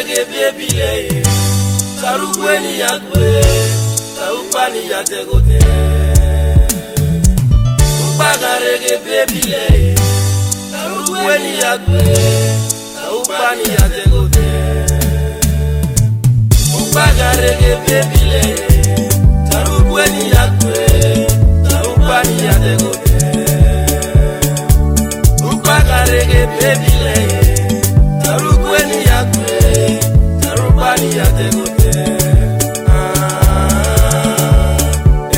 Upagarege baby leye, tarukweni yakwe, taupani yategote. Upagarege baby leye, tarukweni yakwe, taupani yategote. Upagarege baby leye, tarukweni yakwe, taupani yategote. Upagarege baby leye, tarukweni yakwe, tarupani yategote.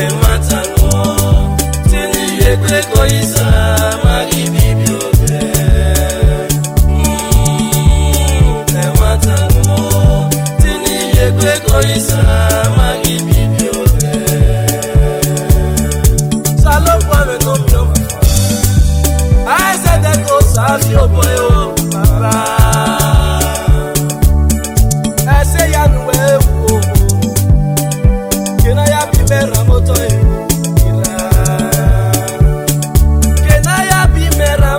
Ematano, tini yekwe koisa magi bibiote. Ematano, tini yekwe koisa magi bibiote. Salo kwa me komyo. I said that goes off your boy, oh, papa. I say, I'm well, oh, can I have you better? Can I have you better?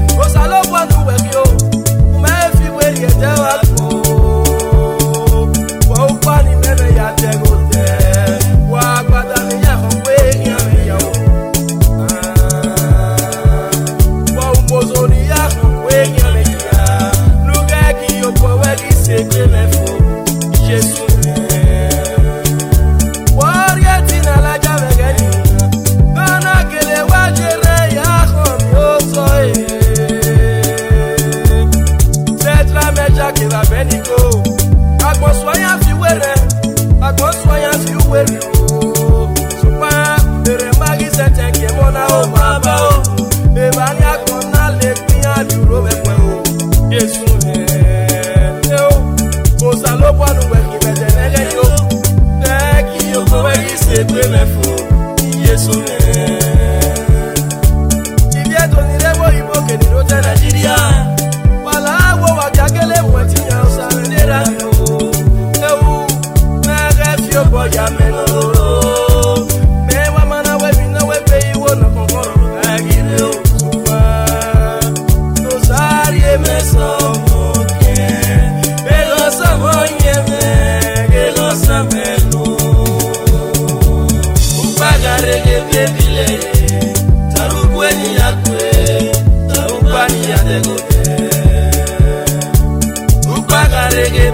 Because I love one who will go. My everywhere you tell us, oh, funny, never yet go there. Walk, but I'm here, Upagarege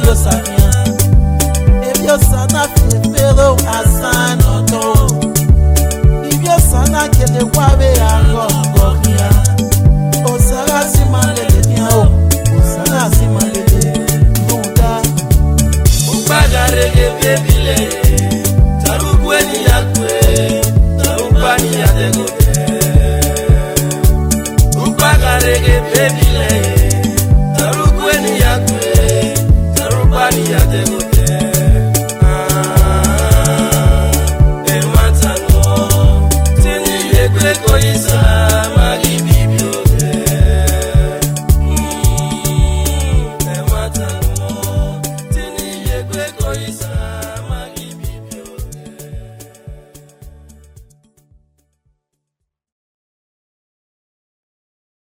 ebio samia ebio sana fefero asano to ebio sana kele wabe ango gokia osara simale